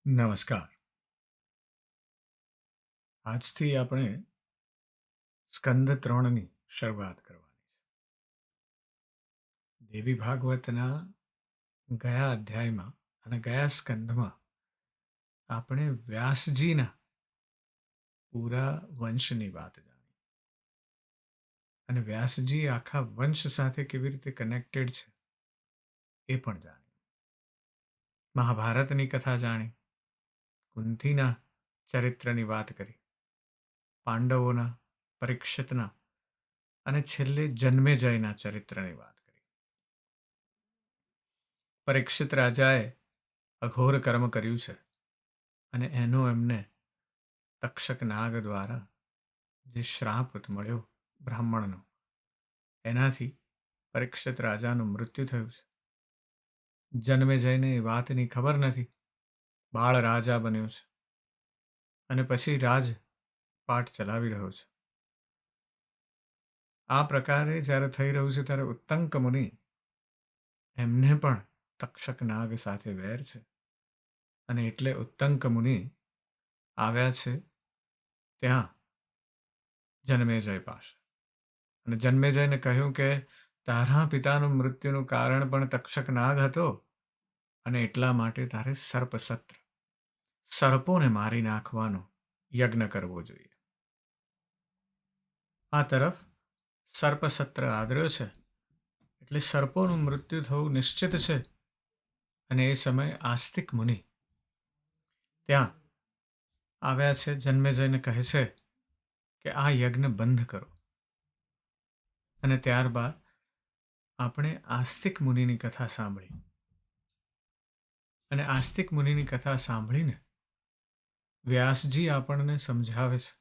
નમસ્કાર. આજથી આપણે સ્કંદ 3ની શરૂઆત કરવાની છે. દેવી ભાગવતના ગયા અધ્યાયમાં અને ગયા સ્કંદમાં આપણે વ્યાસજીના પૂરા વંશની વાત જાણી અને વ્યાસજી આખા વંશ સાથે કેવી રીતે કનેક્ટેડ છે એ પણ જાણી. મહાભારતની કથા જાણી, કુંતીના ચરિત્રની વાત કરી, પાંડવોના, પરીક્ષિતના અને છેલ્લે જન્મેજયના ચરિત્રની વાત કરી. પરીક્ષિત રાજાએ અઘોર કર્મ કર્યું છે અને એનો એમને તક્ષક નાગ દ્વારા જે શ્રાપ મળ્યો બ્રાહ્મણનો, એનાથી પરીક્ષિત રાજાનું મૃત્યુ થયું છે. જન્મેજયને એ વાતની ખબર નથી. બાળ રાજા બન્યો છે અને પછી રાજપાટ ચલાવી રહ્યો છે. આ પ્રકારે જ્યારે થઈ રહ્યું છે ત્યારે ઉત્તંક મુનિ, એમને પણ તક્ષક નાગ સાથે વેર છે અને એટલે ઉત્તંક મુનિ આવ્યા છે ત્યાં જન્મેજય પાસે અને જન્મેજયને કહ્યું કે તારા પિતાનું મૃત્યુનું કારણ પણ તક્ષક નાગ હતો અને એટલા માટે તારે સર્પસત્ર, સર્પોને મારી નાખવાનો યજ્ઞ કરવો જોઈએ. આ તરફ સર્પસત્ર આદર્યો છે એટલે સર્પોનું મૃત્યુ થવું નિશ્ચિત છે અને એ સમયે આસ્તિક મુનિ ત્યાં આવ્યા છે. જન્મેજયને કહે છે કે આ યજ્ઞ બંધ કરો અને ત્યારબાદ આપણે આસ્તિક મુનિની કથા સાંભળી અને આસ્તિક મુનિની કથા સાંભળીને વ્યાસજી આપણને સમજાવે છે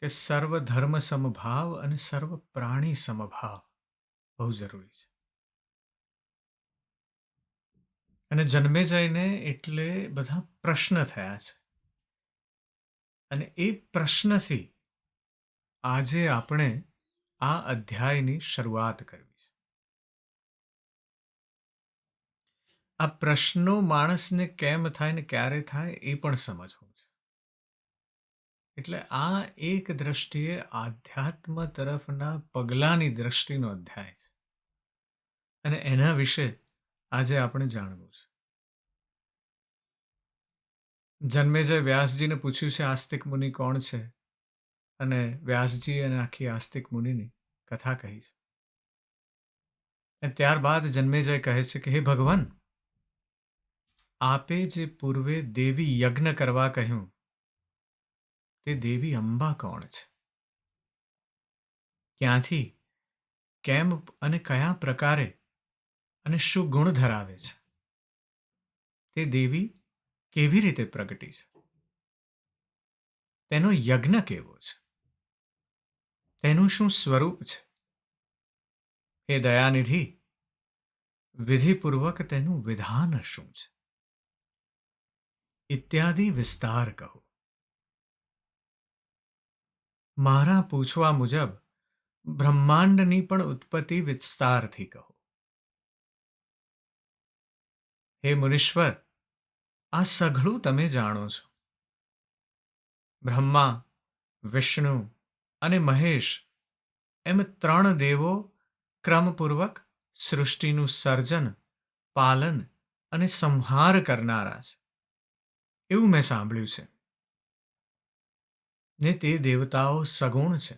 કે સર્વ ધર્મ સમભાવ અને સર્વ પ્રાણી સમભાવ બહુ જરૂરી છે. અને જન્મેજયને એટલે બધા પ્રશ્ન થયા છે અને એ પ્રશ્નથી આજે આપણે આ અધ્યાયની શરૂઆત કરવી છે. આ પ્રશ્નો માણસને કેમ થાય ને ક્યારે થાય એ પણ સમજવું છે. એટલે આ એક દ્રષ્ટિએ આધ્યાત્મ તરફના પગલાંની દ્રષ્ટિનો અધ્યાય છે અને એના વિશે આજે આપણે જાણવું છે. જન્મેજય વ્યાસજીને પૂછ્યું છે આસ્તિક મુનિ કોણ છે અને વ્યાસજી અને આખી આસ્તિક મુનિની કથા કહી છે. અને ત્યારબાદ જન્મેજય કહે છે કે હે ભગવાન, આપે જે પૂર્વે દેવી યજ્ઞ કરવા કહ્યું તે દેવી અંબા કોણ છે? ક્યાંથી, કેમ અને કયા પ્રકારે અને શું ગુણ ધરાવે છે? તે દેવી કેવી રીતે પ્રગટી છે? તેનો યજ્ઞ કેવો છે? તેનું શું સ્વરૂપ છે? હે દયાનિધિ, વિધિપૂર્વક તેનું વિધાન શું છે? ઇત્યાદિ વિસ્તાર કહો. મારા પૂછવા મુજબ બ્રહ્માંડની પણ ઉત્પત્તિ વિસ્તારથી કહો. હે મુનીશ્વર, આ સઘળું તમે જાણો છો. બ્રહ્મા, વિષ્ણુ અને મહેશ એમ ત્રણ દેવો ક્રમપૂર્વક સૃષ્ટિનું સર્જન, પાલન અને સંહાર કરનારા છે એવું મેં સાંભળ્યું છે. ને તે દેવતાઓ સગુણ છે.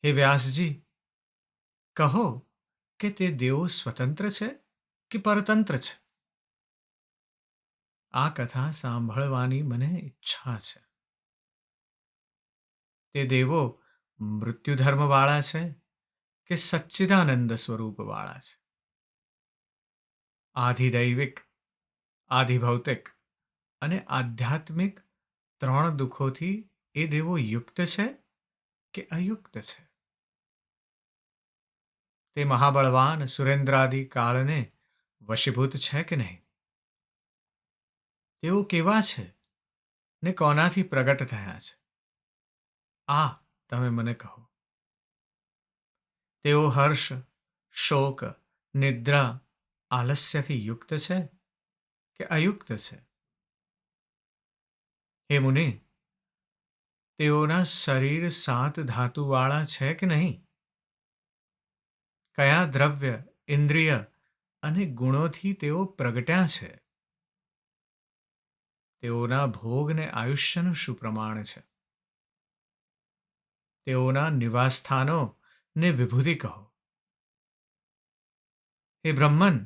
હે વ્યાસજી, કહો કે તે દેવો સ્વતંત્ર છે કે પરતંત્ર છે? આ કથા સાંભળવાની મને ઈચ્છા છે. તે દેવો મૃત્યુધર્મવાળા છે કે સચ્ચિદાનંદ સ્વરૂપવાળા છે? આધિદૈવિક, આધિભૌતિક અને આધ્યાત્મિક ત્રણ દુઃખોથી એ દેવો યુક્ત છે કે અયુક્ત છે? તે મહાબળવાન સુરેન્દ્રાદિ કાળને વશીભૂત છે કે નહીં? તેઓ કેવા છે ને કોનાથી પ્રગટ થયા છે? આ તમે મને કહો. તેઓ હર્ષ, શોક, નિદ્રા આલસ્યથી યુક્ત છે કે અયુક્ત છે? હે મુનિ, તેઓના શરીર 7 ધાતુવાળા છે કે નહીં? કયા દ્રવ્ય, ઇન્દ્રિય અને ગુણોથી તેઓ પ્રગટ્યા છે? તેઓના ભોગને આયુષ્યનું શું પ્રમાણ છે? તેઓના નિવાસસ્થાનો ને વિભૂતિ કહો. હે બ્રહ્મન,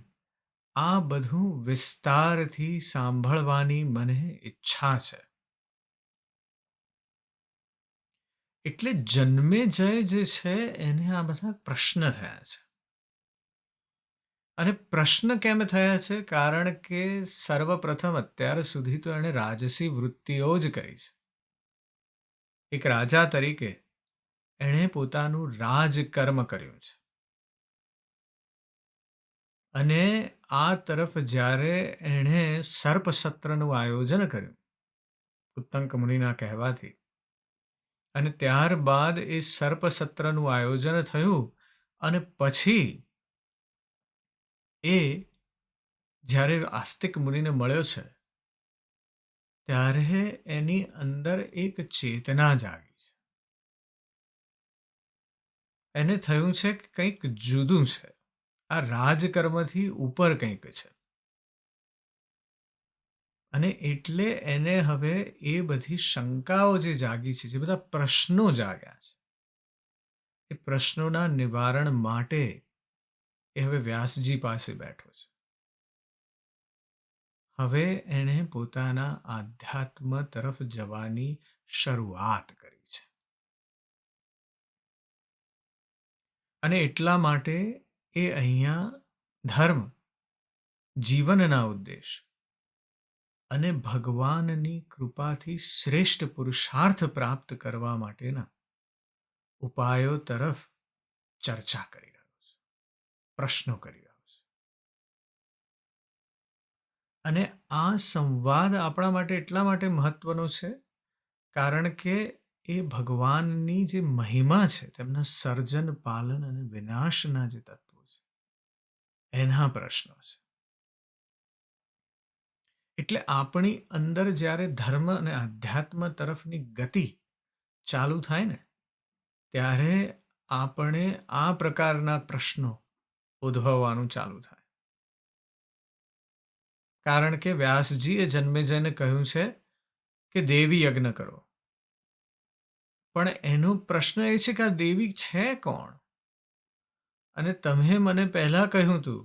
આ બધું વિસ્તારથી સાંભળવાની મને ઈચ્છા છે. એટલે જન્મે જય જે છે એને આ બધા પ્રશ્ન થયા છે. અને પ્રશ્ન કેમ થયા છે? કારણ કે સર્વપ્રથમ અત્યાર સુધી તો એણે રાજસી વૃત્તિઓ જ કરી છે. એક રાજા તરીકે એણે પોતાનું રાજકર્મ કર્યું છે. અને આ તરફ જ્યારે એણે સર્પસત્રનું આયોજન કર્યું ઉત્તંક મુનિના કહેવાથી, અને ત્યારબાદ એ સર્પસત્રનું આયોજન થયું, અને પછી એ જ્યારે આસ્તિક મુનિને મળ્યો છે ત્યારે એની અંદર એક ચેતના જાગી છે. એને થયું છે કે કંઈક જુદું છે, આ રાજકર્મથી ઉપર કંઈક છે. અને એટલે એને હવે એ બધી શંકાઓ જે જાગી છે, જે બધા પ્રશ્નો જાગ્યા છે, એ પ્રશ્નોના નિવારણ માટે એ હવે વ્યાસજી પાસે બેઠો છે. હવે એણે પોતાના આધ્યાત્મ તરફ જવાની શરૂઆત કરી છે. અને એટલા માટે એ અહીંયા ધર્મ, જીવનના ઉદ્દેશ અને ભગવાનની કૃપાથી શ્રેષ્ઠ પુરુષાર્થ પ્રાપ્ત કરવા માટેના ઉપાયો તરફ ચર્ચા કરી રહ્યો છે, પ્રશ્નો કરી રહ્યો છે. અને આ સંવાદ આપણા માટે એટલા માટે મહત્વનો છે કારણ કે એ ભગવાનની જે મહિમા છે, તેમના સર્જન, પાલન અને વિનાશના જે તત્વો છે, એના પ્રશ્નો છે. એટલે આપણી અંદર જ્યારે ધર્મ અને આધ્યાત્મ તરફની ગતિ ચાલુ થાય ને, ત્યારે આપણે આ પ્રકારના પ્રશ્નો ઉદ્ભવવાનું ચાલુ થાય. કારણ કે વ્યાસજીએ જન્મેજયને કહ્યું છે કે દેવી યજ્ઞ કરો. પણ એનો પ્રશ્ન એ છે કે આ દેવી છે કોણ? અને તમે મને પહેલા કહ્યું હતું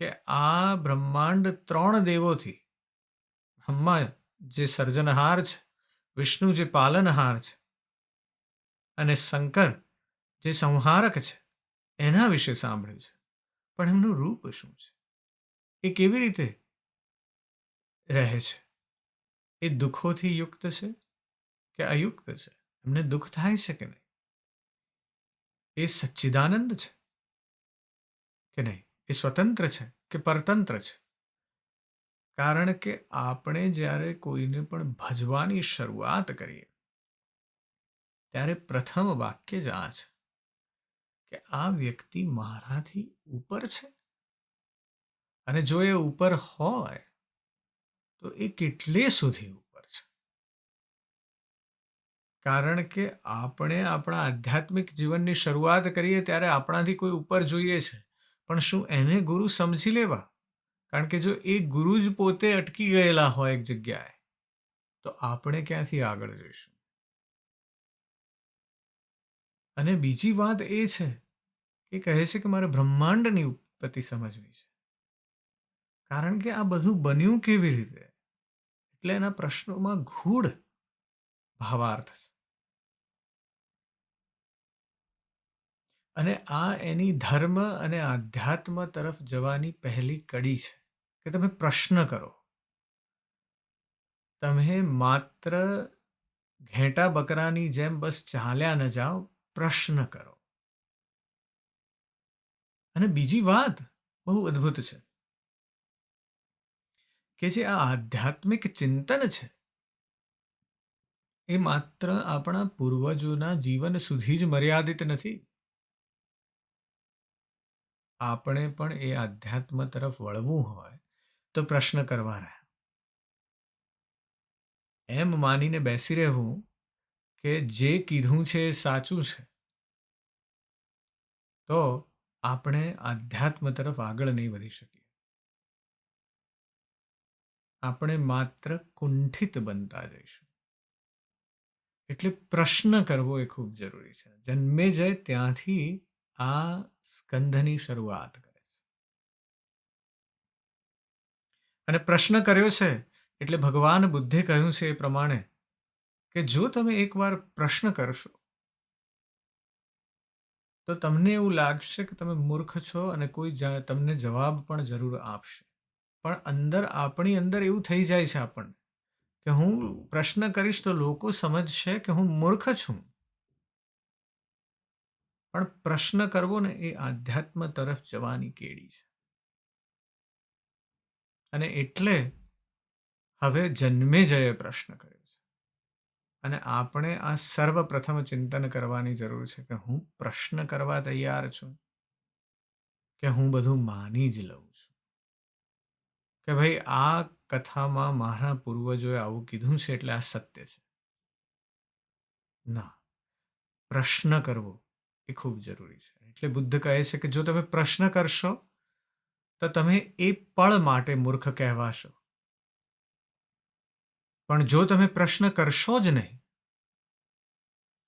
કે આ બ્રહ્માંડ 3 દેવોથી, બ્રહ્મા જે સર્જનહાર છે, વિષ્ણુ જે પાલનહાર છે, અને શંકર જે સંહારક છે, એના વિશે સાંભળ્યું છે. પણ એમનું રૂપ શું છે? એ કેવી રીતે રહે છે? એ દુઃખોથી યુક્ત છે કે અયુક્ત છે? એમને દુઃખ થાય છે કે નહીં? એ સચ્ચિદાનંદ છે કે નહીં? એ સ્વતંત્ર છે કે પરતંત્ર છે? કારણ કે આપણે જ્યારે કોઈને પણ ભજવાની શરૂઆત કરીએ ત્યારે પ્રથમ વાક્ય જ આ છે કે આ વ્યક્તિ મારાથી ઉપર છે. અને જો એ ઉપર હોય તો એ કેટલે સુધી ઉપર છે? કારણ કે આપણે આપણા આધ્યાત્મિક જીવનની શરૂઆત કરીએ ત્યારે આપણાથી કોઈ ઉપર જોઈએ છે, પણ શું એને ગુરુ સમજી લેવા? કારણ કે જો એ ગુરુ જ પોતે અટકી ગયેલા હોય એક જગ્યાએ, તો આપણે ક્યાંથી આગળ જઈશું? અને બીજી વાત એ છે કે કહે છે કે મારે બ્રહ્માંડની ઉત્પત્તિ સમજવી છે. કારણ કે આ બધું બન્યું કેવી રીતે? એટલે એના પ્રશ્નોમાં ગૂઢ ભાવાર્થ છે. અને આ એની ધર્મ અને આધ્યાત્મ તરફ જવાની પહેલી કડી છે કે તમે પ્રશ્ન કરો. તમે માત્ર ઘેટા બકરાની જેમ બસ ચાલ્યા ન જાઓ, પ્રશ્ન કરો. અને બીજી વાત બહુ અદ્ભુત છે કે જે આ આધ્યાત્મિક ચિંતન છે, એ માત્ર આપણા પૂર્વજોના જીવન સુધી જ મર્યાદિત નથી. આપણે પણ એ આધ્યાત્મ તરફ વળવું હોય તો પ્રશ્ન કરવા રહ્યા. એમ માનીને બેસી રહેવું કે જે કીધું છે એ સાચું છે, તો આપણે આધ્યાત્મ તરફ આગળ નહીં વધી શકીએ. આપણે માત્ર કુંઠિત બનતા જઈશું. એટલે પ્રશ્ન કરવો એ ખૂબ જરૂરી છે. જન્મે જાય ત્યાંથી આ સ્કંધની શરૂઆત કરે છે. અને પ્રશ્ન કર્યો છે એટલે ભગવાન બુદ્ધે કહ્યું છે એ પ્રમાણે કે જો તમે એકવાર પ્રશ્ન કરશો તો તમને એવું લાગશે કે તમે મૂર્ખ છો અને કોઈ તમને જવાબ પણ જરૂર આપશે. પણ આપણી અંદર એવું થઈ જાય છે આપણને કે હું પ્રશ્ન કરીશ તો લોકો સમજશે કે હું મૂર્ખ છું. પણ પ્રશ્ન કરવો ને એ આધ્યાત્મ તરફ જવાની કેડી છે. અને એટલે હવે જન્મે જયે પ્રશ્ન કર્યો છે. અને આપણે આ સર્વપ્રથમ ચિંતન કરવાની જરૂર છે કે હું પ્રશ્ન કરવા તૈયાર છું કે હું બધું માની જ લઉં છું કે ભાઈ આ કથામાં મારા પૂર્વજોએ આવું કીધું છે એટલે આ સત્ય છે. ના, પ્રશ્ન કરવો એ ખૂબ જરૂરી છે. એટલે બુદ્ધ કહે છે કે જો તમે પ્રશ્ન કરશો તો તમે એ પળ માટે મૂર્ખ કહેવાશો. પણ જો તમે પ્રશ્ન કરશો જ નહીં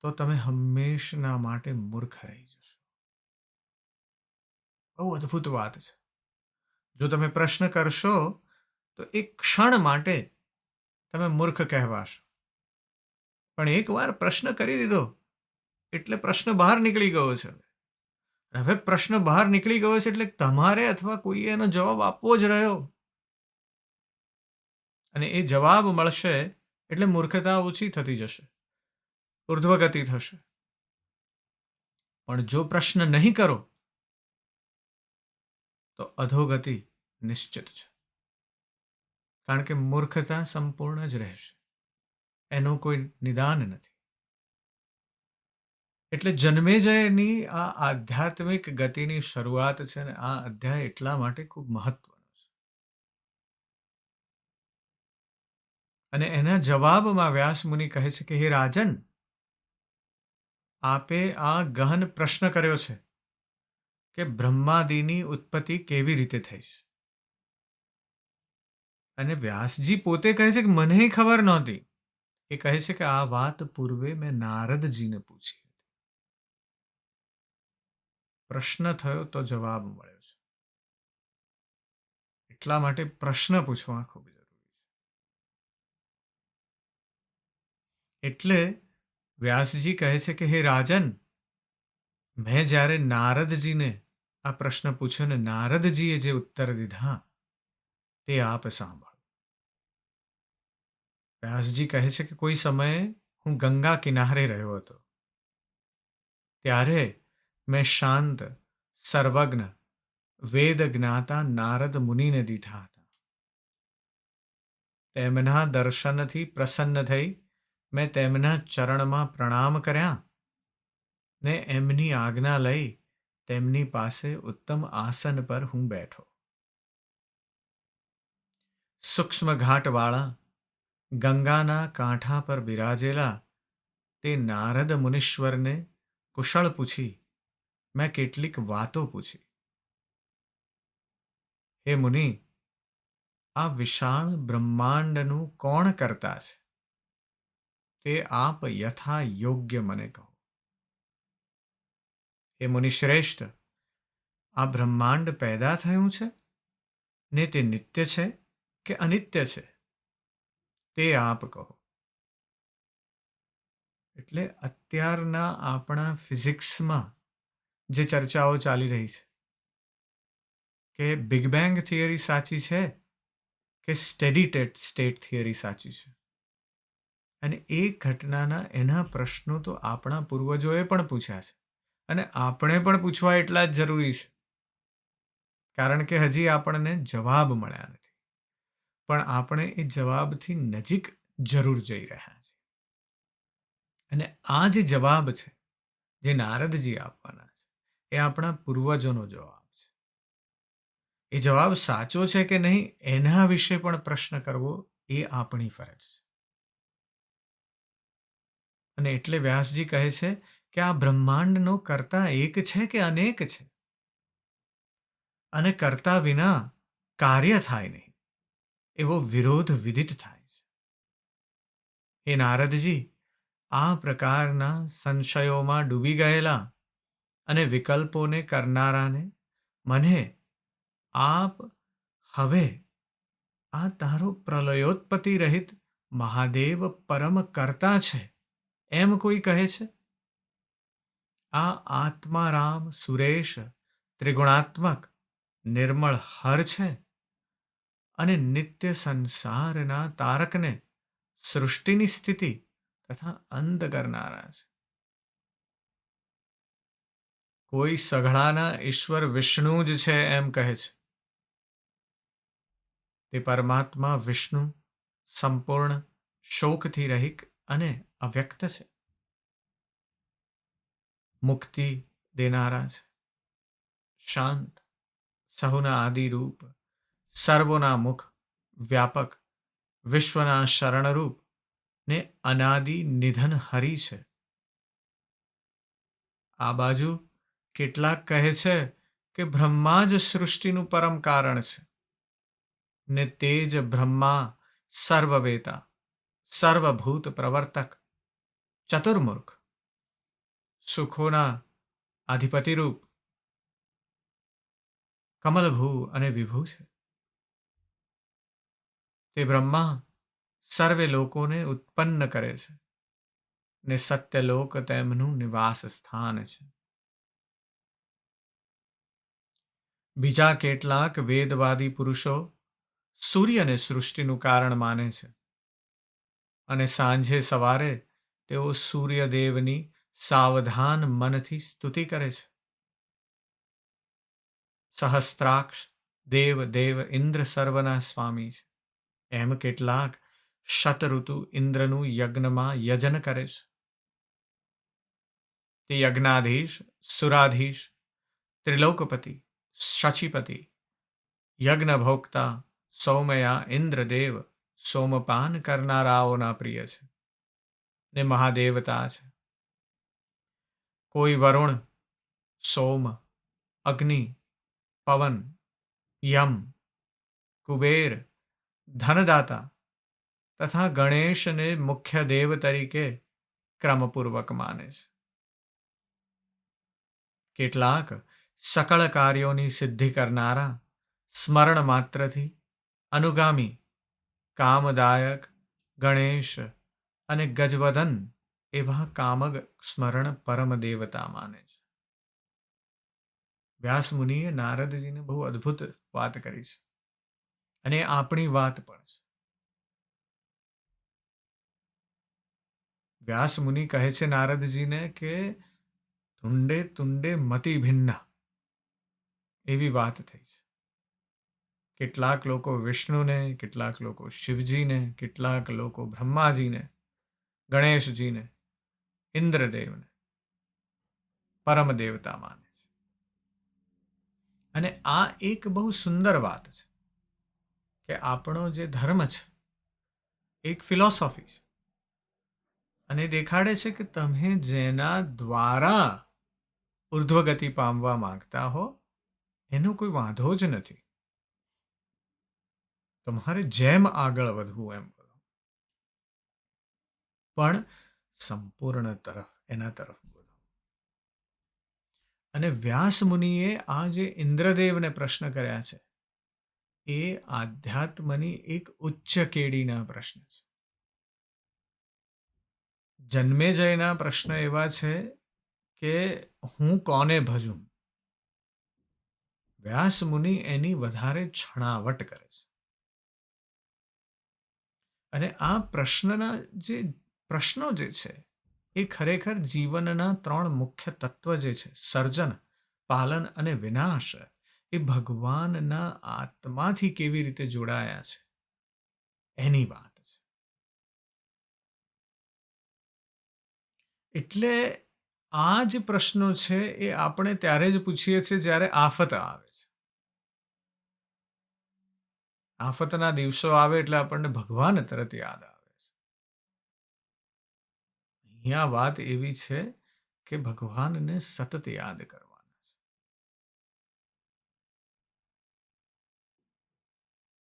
તો તમે હંમેશના માટે મૂર્ખ રહી જશો. બહુ અદ્ભુત વાત છે. જો તમે પ્રશ્ન કરશો તો એક ક્ષણ માટે તમે મૂર્ખ કહેવાશો. પણ એકવાર પ્રશ્ન કરી દીધો એટલે પ્રશ્ન બહાર નીકળી ગયો છે. હવે પ્રશ્ન બહાર નીકળી ગયો છે એટલે તમારે અથવા કોઈએ એનો જવાબ આપવો જ રહ્યો. અને એ જવાબ મળશે એટલે મૂર્ખતા ઓછી થતી જશે, ઉર્ધ્વગતિ થશે. પણ જો પ્રશ્ન નહીં કરો તો અધોગતિ નિશ્ચિત છે. કારણ કે મૂર્ખતા સંપૂર્ણ જ રહેશે, એનું કોઈ નિદાન નથી. એટલે જન્મેજયની આ આધ્યાત્મિક ગતિની શરૂઆત છે અને આ અધ્યાય એટલા માટે ખૂબ મહત્વનો છે. અને એના જવાબમાં વ્યાસમુનિ કહે છે કે હે રાજન, આપે આ ગહન પ્રશ્ન કર્યો છે કે બ્રહ્માદિની ઉત્પત્તિ કેવી રીતે થઈ છે. અને વ્યાસજી પોતે કહે છે કે મને ખબર નહોતી. એ કહે છે કે આ વાત પૂર્વે મેં નારદજીને પૂછી હતી. પ્રશ્ન થયો તો જવાબ મળ્યો છે. એટલા માટે પ્રશ્ન પૂછવા ખૂબ જરૂરી છે. એટલે વ્યાસજી કહે છે કે હે રાજન, મેં જ્યારે નારદજીને આ પ્રશ્ન પૂછ્યો ને નારદજીએ જે ઉત્તર દીધા તે આપ સાંભળો. વ્યાસજી કહે છે કે કોઈ સમયે હું ગંગા કિનારે રહ્યો હતો. ત્યારે મેં શાંત, સર્વજ્ઞ, વેદ જ્ઞાતા નારદ મુનિને દીઠા હતા. તેમના દર્શનથી પ્રસન્ન થઈ મેં તેમના ચરણમાં પ્રણામ કર્યા ને એમની આજ્ઞા લઈ તેમની પાસે ઉત્તમ આસન પર હું બેઠો. સૂક્ષ્મ ઘાટવાળા ગંગાના કાંઠા પર બિરાજેલા તે નારદ મુનીશ્વરને કુશળ પૂછી મેં કેટલીક વાતો પૂછી. હે મુનિ, આ વિશાળ બ્રહ્માંડનું કોણ કરતા છે તે આપ યથા યોગ્ય મને કહો. હે મુનિશ્રેષ્ઠ, આ બ્રહ્માંડ પેદા થયું છે ને તે નિત્ય છે કે અનિત્ય છે તે આપ કહો. એટલે અત્યારના આપણા ફિઝિક્સમાં જે ચર્ચાઓ ચાલી રહી છે કે બિગ બેંગ થિયરી સાચી છે કે સ્ટેડી સ્ટેટ થિયરી સાચી છે, અને એ ઘટનાના એના પ્રશ્નો તો આપણા પૂર્વજોએ પણ પૂછ્યા છે અને આપણે પણ પૂછવા એટલા જ જરૂરી છે. કારણ કે હજી આપણને જવાબ મળ્યા નથી, પણ આપણે એ જવાબથી નજીક જરૂર જઈ રહ્યા છીએ. અને આ જે જવાબ છે જે નારદજી આપવાના છે એ આપણા પૂર્વજોનો જવાબ છે. એ જવાબ સાચો છે કે નહીં એના વિશે પણ પ્રશ્ન કરવો એ આપણી ફરજ છે. અને એટલે વ્યાસજી કહે છે કે આ બ્રહ્માંડનો કર્તા એક છે કે અનેક છે, અને કર્તા વિના કાર્ય થાય નહીં એવો વિરોધ વિદિત થાય છે. હે નારદજી, આ પ્રકારના સંશયોમાં ડૂબી ગયેલા અને વિકલ્પોને કરનારાને મને આપ હવે આ તારો પ્રલયોત્પત્તિ રહિત મહાદેવ પરમ કર્તા છે એમ કોઈ કહે છે? આ આત્મારામ સુરેશ ત્રિગુણાત્મક નિર્મળ હર છે અને નિત્ય સંસારના તારકને સૃષ્ટિની સ્થિતિ તથા અંત કરનારા છે. કોઈ સઘળાના ઈશ્વર વિષ્ણુ જ છે એમ કહે છે. તે પરમાત્મા વિષ્ણુ સંપૂર્ણ શોકથી રહિત અને અવ્યક્ત છે. મુક્તિ દેનારા છે. શાંત, સહુના આદિરૂપ, સર્વોના મુખ, વ્યાપક, વિશ્વના શરણરૂપ ને અનાદિ નિધન હરિ છે. આ બાજુ કેટલાક કહે છે કે બ્રહ્મા જ સૃષ્ટિનું પરમ કારણ છે ને તે જ બ્રહ્મા સર્વવેતા, સર્વભૂત પ્રવર્તક, ચતુર્મુખ, સુખોના અધિપતિરૂપ, કમલભૂ અને વિભુ છે. તે બ્રહ્મા સર્વે લોકોને ઉત્પન્ન કરે છે ને સત્યલોક તેમનું નિવાસ સ્થાન છે. બીજા કેટલાક વેદવાદી પુરુષો સૂર્યને સૃષ્ટિનું કારણ માને છે અને સાંજે સવારે તેઓ સૂર્યદેવની સાવધાન મનથી સ્તુતિ કરે છે. સહસ્ત્રાક્ષ દેવ દેવ ઇન્દ્ર સર્વના સ્વામી છે એમ કેટલાક શતઋતુ ઇન્દ્રનું યજ્ઞમાં યજન કરે છે. તે યજ્ઞાધીશ, સુરાધીશ, ત્રિલોકપતિ, શચીપતિ, યજ્ઞભોક્તા, સૌમયા ઇન્દ્રદેવ સોમપાન કરનારાઓના પ્રિય છે ને મહાદેવતા છે. કોઈ વરુણ, સોમ, અગ્નિ, પવન, યમ, કુબેર, ધનદાતા તથા ગણેશને મુખ્ય દેવ તરીકે ક્રમપૂર્વક માને છે. કેટલાક સકળ કાર્યોની સિદ્ધિ કરનારા સ્મરણ માત્રથી અનુગામી કામદાયક ગણેશ અને ગજવદન એવા કામગ સ્મરણ પરમ દેવતા માને છે. વ્યાસ મુનિએ નારદજીને બહુ અદ્ભુત વાત કરી છે અને આપણી વાત પણ છે. વ્યાસ મુનિ કહે છે નારદજીને કે તુંડે તુંડે મતિ ભિન્ન એવી વાત થઈ છે. કેટલાક લોકો વિષ્ણુને, કેટલાક લોકો શિવજીને, કેટલાક લોકો બ્રહ્માજીને, ગણેશજીને, ઇન્દ્રદેવને પરમ દેવતા માને છે. અને આ એક બહુ સુંદર વાત છે કે આપણો જે ધર્મ છે એક ફિલોસોફી છે અને દેખાડે છે કે તમે જેના દ્વારા ઉર્ધ્વગતિ પામવા માંગતા હો એનો કોઈ વાંધો જ નથી. તમારે જેમ આગળ વધવું એમ વધો, પણ સંપૂર્ણ તરફ એના તરફ વધો. અને વ્યાસ મુનિએ આ જે ઇન્દ્રદેવને પ્રશ્ન કર્યા છે એ આધ્યાત્મની એક ઉચ્ચ કેડીના પ્રશ્ન છે. જન્મેજયના પ્રશ્ન એવા છે કે હું કોને ભજું. વ્યાસ મુનિ એની વધારે છણાવટ કરે છે. અને આ પ્રશ્નો જે છે એ ખરેખર જીવનના 3 મુખ્ય તત્વ જે છે સર્જન, પાલન અને વિનાશ એ ભગવાનના આત્માથી કેવી રીતે જોડાયા છે એની વાત છે. એટલે આ જ પ્રશ્નો છે એ આપણે ત્યારે જ પૂછીએ છીએ જ્યારે આફત આવે છે. આફતના દિવસો આવે એટલે આપણને ભગવાન તરત યાદ આવે છે. અહીંયા વાત એવી છે કે ભગવાનને સતત યાદ કરવાના છે.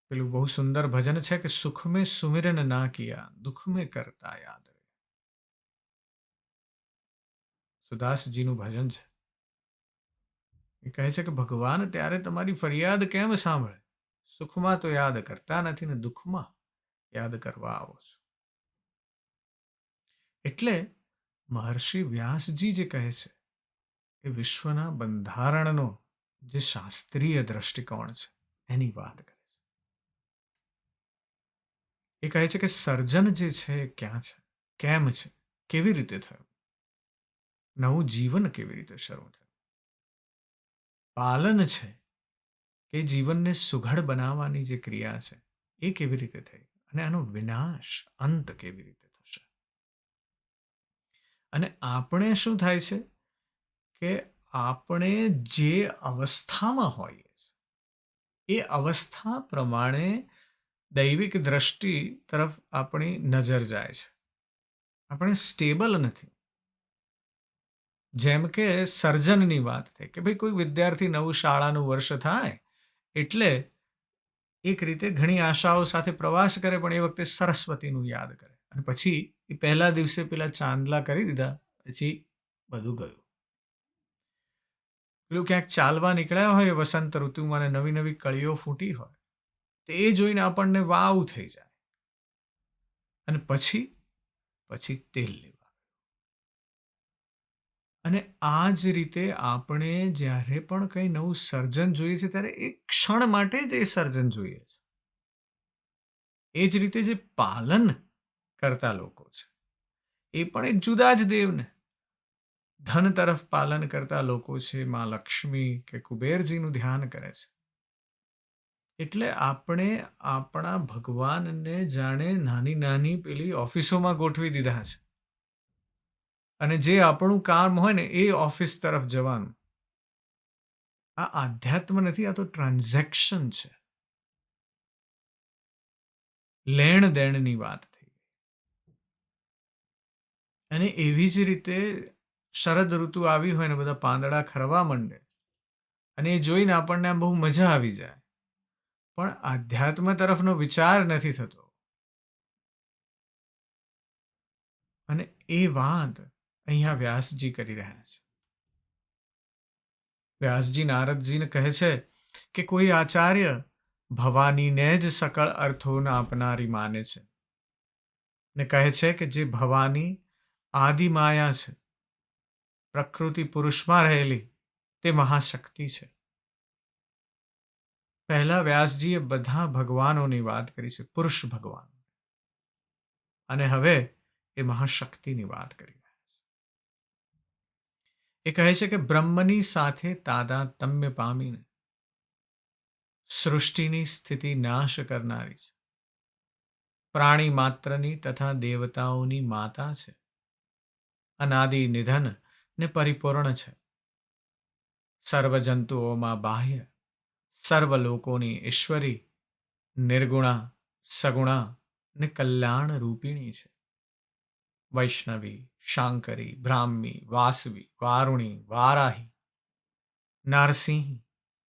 પેલું બહુ સુંદર ભજન છે કે સુખ મેં સુમિરન ના કિયા દુઃખ મેં કરતા યાદ રહે. સુદાસજીનું ભજન છે. એ કહે છે કે ભગવાન ત્યારે તમારી ફરિયાદ કેમ સાંભળે? સુખમાં તો યાદ કરતા નથી ને દુઃખમાં યાદ કરવા આવો છો. એટલે મહર્ષિ વ્યાસજી જે કહે છે એ વિશ્વના બંધારણનો જે શાસ્ત્રીય દ્રષ્ટિકોણ છે એની વાત કરે છે. એ કહે છે કે સર્જન જે છે એ ક્યાં છે, કેમ છે, કેવી રીતે થયું, નવું જીવન કેવી રીતે શરૂ થયું. પાલન છે કે જીવનને સુઘડ બનાવવાની જે ક્રિયા છે એ કેવી રીતે થઈ અને આનો વિનાશ અંત કેવી રીતે થશે. અને આપણે શું થાય છે કે આપણે જે અવસ્થામાં હોઈએ છીએ એ અવસ્થા પ્રમાણે દૈવિક દ્રષ્ટિ તરફ આપણી નજર જાય છે. આપણે સ્ટેબલ નથી. જેમ કે સર્જનની વાત થઈ કે ભાઈ કોઈ વિદ્યાર્થી નવું શાળાનું વર્ષ થાય એટલે એક રીતે ઘણી આશાઓ સાથે પ્રવાસ કરે પણ એ વખતે સરસ્વતીનું યાદ કરે અને પછી એ પહેલા દિવસે પેલા ચાંદલા કરી દીધા પછી બધું ગયું. પેલું ક્યાંક ચાલવા નીકળ્યા હોય વસંત ઋતુમાં અને નવી નવી કળીઓ ફૂટી હોય તો એ જોઈને આપણને વાવ થઈ જાય અને પછી પછી તેલ લેવા. અને આ જ રીતે આપણે જ્યારે પણ કંઈ નવું સર્જન જોઈએ છે ત્યારે એક ક્ષણ માટે જ એ સર્જન જોઈએ છે. એ જ રીતે જે પાલન કરતા લોકો છે એ પણ એક જુદા જ દેવને ધન તરફ પાલન કરતા લોકો છે, માં લક્ષ્મી કે કુબેરજીનું ધ્યાન કરે છે. એટલે આપણે આપણા ભગવાનને જાણે નાની નાની પેલી ઓફિસોમાં ગોઠવી દીધા છે અને જે આપણું કામ હોય ને એ ઓફિસ તરફ જવાનું. આ આધ્યાત્મ નથી, આ તો ટ્રાન્ઝેક્શન છે. લેણ દેણની વાત થઈ. અને એવી જ રીતે શરદ ઋતુ આવી હોય ને બધા પાંદડા ખરવા માંડે અને એ જોઈને આપણને આમ બહુ મજા આવી જાય પણ આધ્યાત્મ તરફનો વિચાર નથી થતો. અને એ વાત અહીંયા વ્યાસજી કરી રહ્યા છે. વ્યાસજી નારદજીને કહે છે કે કોઈ આચાર્ય ભવાનીને જ સકળ અર્થોના આપનારી માને છે ને કહે છે કે જે ભવાની આદિ માયા છે, પ્રકૃતિ પુરુષમાં રહેલી તે મહાશક્તિ છે. પહેલા વ્યાસજીએ બધા ભગવાનોની વાત કરી છે, પુરુષ ભગવાન, અને હવે એ મહાશક્તિની વાત કરી રહ્યા છે. એ કહે છે કે બ્રહ્મની સાથે તાદાતમ્ય પામીને સૃષ્ટિની સ્થિતિ નાશ કરનારી છે. પ્રાણી માત્રની તથા દેવતાઓની માતા છે. અનાદિ નિધન ને પરિપૂર્ણ છે. સર્વ જંતુઓમાં બાહ્ય, સર્વ લોકોની ઈશ્વરી, નિર્ગુણા, સગુણા ને કલ્યાણ રૂપિણી છે. વૈષ્ણવી, શાંકરી, બ્રાહ્મી, વાસવી, વારુણી, વારાહી, નારસિંહ,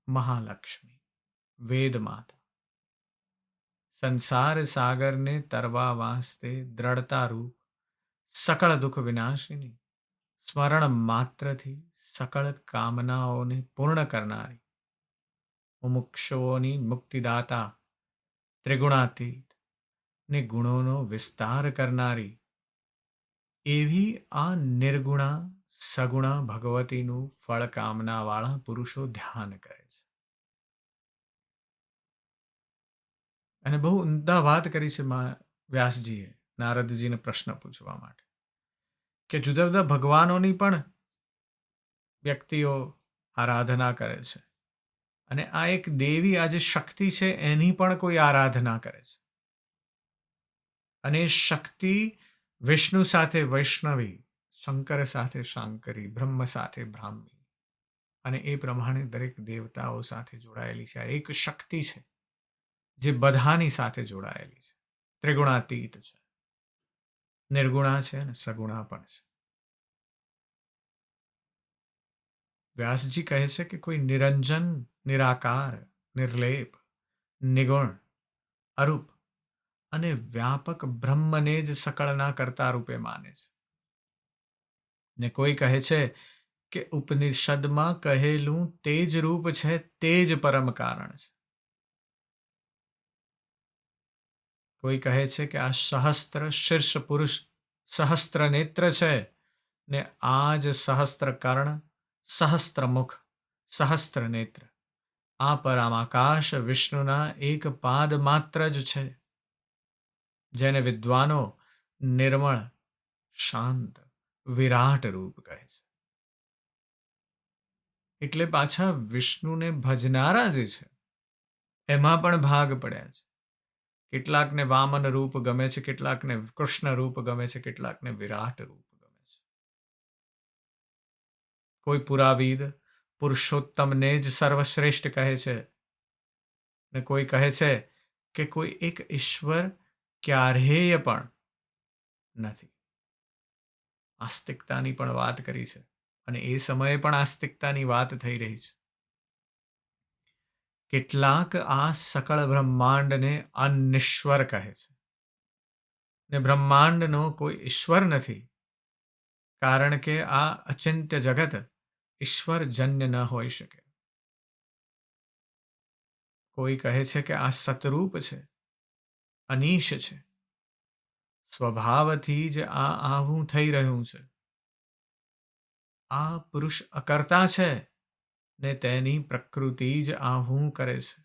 મહાલક્ષ્મી, વેદમાતા. સંસાર સાગરને તરવા વાસ્તે દ્રઢતા રૂપ, સકળ દુઃખ વિનાશિની, સ્મરણ માત્રથી સકળ કામનાઓને પૂર્ણ કરનારી, મુમુક્ષુઓની મુક્તિદાતા, ત્રિગુણાતીત ને ગુણોનો વિસ્તાર કરનારી એવી આ નિર્ગુણા સગુણા ભગવતીનું ફળ કામનાવાળા પુરુષો ધ્યાન કરે છે. અને બહુ ઉમદા વાત કરી છે વ્યાસજીએ નારદજીને પ્રશ્ન પૂછવા માટે કે જુદા જુદા ભગવાનોની પણ વ્યક્તિઓ આરાધના કરે છે અને આ એક દેવી આ જે શક્તિ છે એની પણ કોઈ આરાધના કરે છે. અને એ શક્તિ વિષ્ણુ સાથે વૈષ્ણવી, શંકર સાથે શાંકરી, બ્રહ્મ સાથે બ્રાહ્મી અને એ પ્રમાણે દરેક દેવતાઓ સાથે જોડાયેલી છે. આ એક શક્તિ છે જે બધાની સાથે જોડાયેલી છે, ત્રિગુણાતીત છે, નિર્ગુણા છે અને સગુણા પણ છે. વ્યાસજી કહે છે કે કોઈ નિરંજન, નિરાકાર, નિર્લેપ, નિગુણ, અરૂપ અને વ્યાપક બ્રહ્મને જ સકળના કરતા રૂપે માને છે. ને કોઈ કહે છે કે ઉપનિષદમાં કહેલું તે જ રૂપ છે, તે જ પરમ કારણ છે. કોઈ કહે છે કે આ સહસ્ત્ર શીર્ષ પુરુષ સહસ્ત્ર નેત્ર છે ને આ જ સહસ્ત્ર કર્ણ, સહસ્ત્ર મુખ, સહસ્ત્ર નેત્ર આ પરમાકાશ વિષ્ણુના એક પાદ માત્ર જ છે, જેને વિદ્વાનો નિર્મળ, શાંત, વિરાટ રૂપ કહે છે. એટલે પાછા વિષ્ણુને ભજનારા જે છે એમાં પણ ભાગ પડ્યા છે. કેટલાકને વામન રૂપ ગમે છે, કેટલાકને કૃષ્ણ રૂપ ગમે છે, કેટલાકને વિરાટ રૂપ ગમે છે. કોઈ પુરાવિદ પુરુષોત્તમને જ સર્વશ્રેષ્ઠ કહે છે ને કોઈ કહે છે કે કોઈ એક ઈશ્વર ક્યારેય પણ નથી. આસ્તિકતાની પણ વાત કરી છે અને એ સમયે પણ આસ્તિકતાની વાત થઈ રહી છે. કેટલાક આ સકળ બ્રહ્માંડને અનિશ્વર કહે છે ને બ્રહ્માંડનો કોઈ ઈશ્વર નથી, કારણ કે આ અચિંત્ય જગત ઈશ્વરજન્ય ન હોઈ શકે. કોઈ કહે છે કે આ સતરૂપ છે, અનીશ છે, સ્વભાવથી જ આ આવું થઈ રહ્યું છે. આ પુરુષ અકર્તા છે ને તેની પ્રકૃતિ જ આવું કરે છે.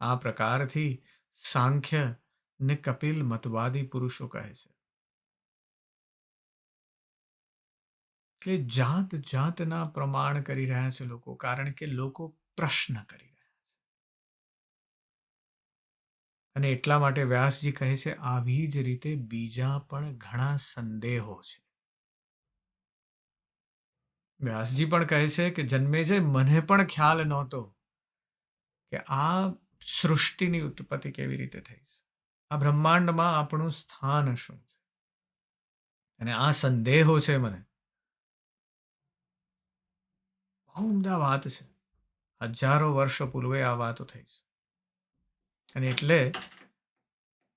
આ પ્રકારથી સાંખ્ય ને કપિલ મતવાદી પુરુષો કહે છે. કે જાત જાતના પ્રમાણ કરી રહ્યા છે લોકો, કારણ કે લોકો પ્રશ્ન કરી રહ્યા છે. અને એટલા માટે વ્યાસજી કહે છે આવી જ રીતે બીજા પણ ઘણા સંદેહો છે. વ્યાસજી પણ કહે છે કે જન્મેજય મને પણ ખ્યાલ નહોતો કે આ સૃષ્ટિની ઉત્પત્તિ કેવી રીતે થઈ છે, આ બ્રહ્માંડમાં આપણું સ્થાન શું છે, અને આ સંદેહો છે મને. બહુ ઉમદા વાત છે. હજારો વર્ષો પૂર્વે આ વાતો થઈ છે. અને એટલે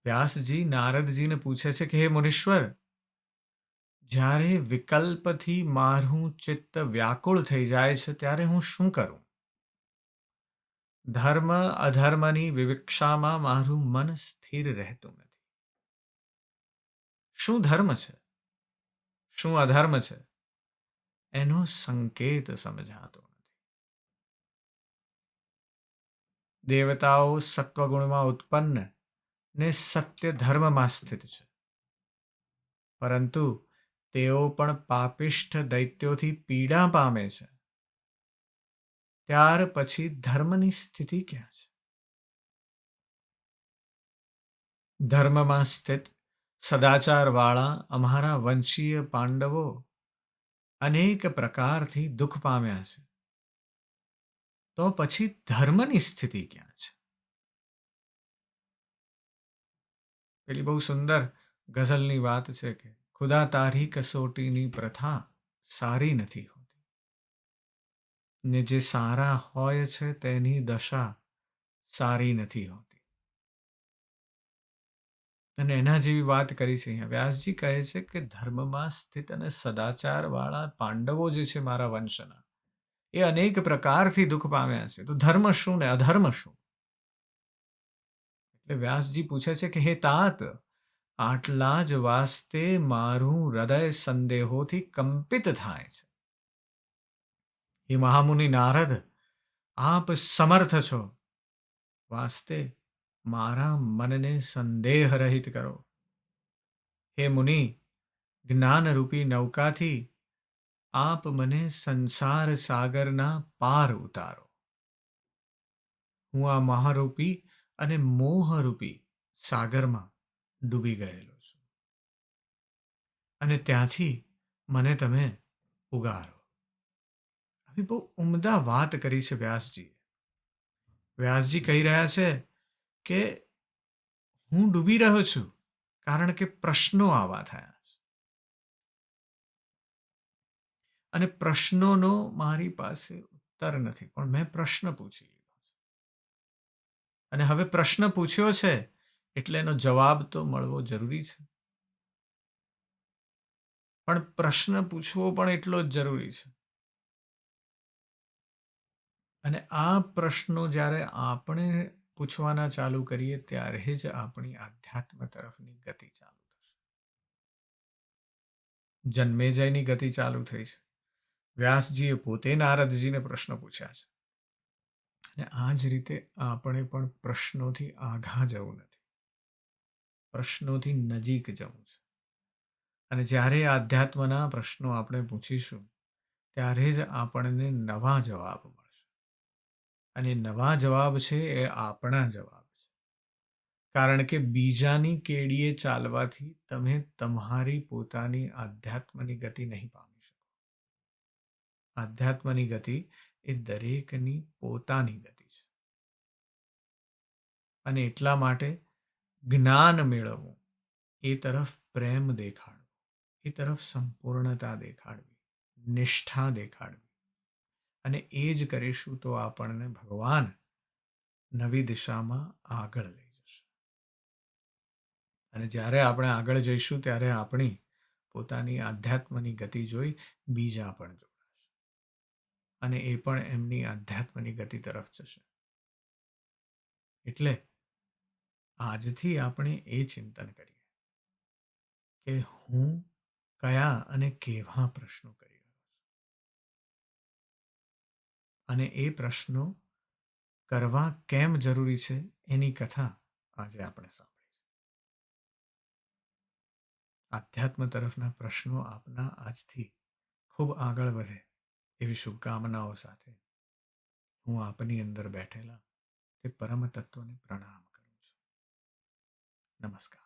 વ્યાસજી નારદજીને પૂછે છે કે હે મુનીશ્વર, જ્યારે વિકલ્પથી મારું ચિત્ત વ્યાકુળ થઈ જાય છે ત્યારે હું શું કરું? ધર્મ અધર્મની વિવિક્ષામાં મારું મન સ્થિર રહેતું નથી. શું ધર્મ છે, શું અધર્મ છે, એનો સંકેત સમજાતો નથી. દેવતાઓ સત્વગુણમાં ઉત્પન્ન ને સત્ય ધર્મમાં સ્થિત છે, પરંતુ તેઓ પણ પાપિષ્ઠ દૈત્યોથી પીડા પામે છે. ત્યાર પછી ધર્મની સ્થિતિ ક્યાં છે? ધર્મમાં સ્થિત સદાચારવાળા અમારા વંશીય પાંડવો અનેક પ્રકારથી દુઃખ પામ્યા છે, તો પછી ધર્મની સ્થિતિ ક્યાં છે? પેલી બહુ સુંદર ગઝલની વાત છે કે ખુદા તારી કસોટીની પ્રથા સારી નથી હોતી, ને જે સારા હોય છે તેની દશા સારી નથી હોતી. અને એના જેવી વાત કરી છે અહીંયા. વ્યાસજી કહે છે કે ધર્મમાં સ્થિત અને સદાચારવાળા પાંડવો જે છે મારા વંશના, એ અનેક પ્રકારથી દુઃખ પામ્યા છે. તો ધર્મ શું ને અધર્મ શું? એટલે વ્યાસજી પૂછે છે કે હે તાત, આટલા જ વાસ્તે મારું હૃદય સંદેહોથી કંપિત થાય છે. હે મહામુનિ નારદ, આપ સમર્થ છો, વાસ્તે મારા મનને સંદેહ રહિત કરો. હે મુનિ, જ્ઞાનરૂપી નૌકાથી આપ મને સંસાર સાગરના પાર ઉતારો. હું આ મહારૂપી અને મોહરૂપી સાગરમાં ડૂબી ગયેલો છું, અને ત્યાંથી મને તમે ઉગારો. આવી બહુ ઉમદા વાત કરી છે વ્યાસજીએ. વ્યાસજી કહી રહ્યા છે કે હું ડૂબી રહ્યો છું કારણ કે પ્રશ્નો આવા થયા છે અને પ્રશ્નોનો મારી પાસે ઉત્તર નથી, પણ મેં પ્રશ્ન પૂછી લીધો અને હવે પ્રશ્ન પૂછ્યો છે એટલે એનો જવાબ તો મળવો જરૂરી છે, પણ પ્રશ્ન પૂછવો પણ એટલો જ જરૂરી છે. અને આ પ્રશ્નો જ્યારે આપણે પૂછવાના ચાલુ કરીએ ત્યારે જ આપણી આધ્યાત્મ તરફની ગતિ ચાલુ થશે. જન્મેજયની ગતિ ચાલુ થઈ છે. વ્યાસજીએ પોતે નારદજીને પ્રશ્ન પૂછ્યા છે. અને આ જ રીતે આપણે પણ પ્રશ્નોથી આઘા જવું નથી, પ્રશ્નોથી નજીક જવું છે. અને જ્યારે આધ્યાત્મના પ્રશ્નો આપણે પૂછીશું ત્યારે જ આપણને નવા જવાબ મળશે. અને નવા જવાબ છે એ આપણા જવાબ છે. કારણ કે બીજાની કેડીએ ચાલવાથી તમે તમારી પોતાની આધ્યાત્મની ગતિ નહીં પામી શકો. આધ્યાત્મની ગતિ એ દરેકની પોતાની ગતિ છે. અને એટલા માટે જ્ઞાન મેળવવું, એ તરફ પ્રેમ દેખાડવો, એ તરફ સંપૂર્ણતા દેખાડવી, નિષ્ઠા દેખાડવી. અને એ જ કરીશું તો આપણને ભગવાન નવી દિશામાં આગળ લઈ જશે. અને જ્યારે આપણે આગળ જઈશું ત્યારે આપણી પોતાની આધ્યાત્મની ગતિ જોઈ બીજા પણ જોડાશે. અને એ પણ એમની આધ્યાત્મની ગતિ તરફ જશે. એટલે આજથી આપણે એ ચિંતન કરીએ કે હું કયા અને કેવા પ્રશ્નો કરી રહ્યો છું. અને એ પ્રશ્નો કરવા કેમ જરૂરી છે એની કથા આજે આપણે સાંભળી. આધ્યાત્મ તરફના પ્રશ્નો આપના આજથી ખૂબ આગળ વધે એવી શુભકામનાઓ સાથે હું આપની અંદર બેઠેલા તે પરમ તત્વને પ્રણામ કરું છું. નમસ્કાર.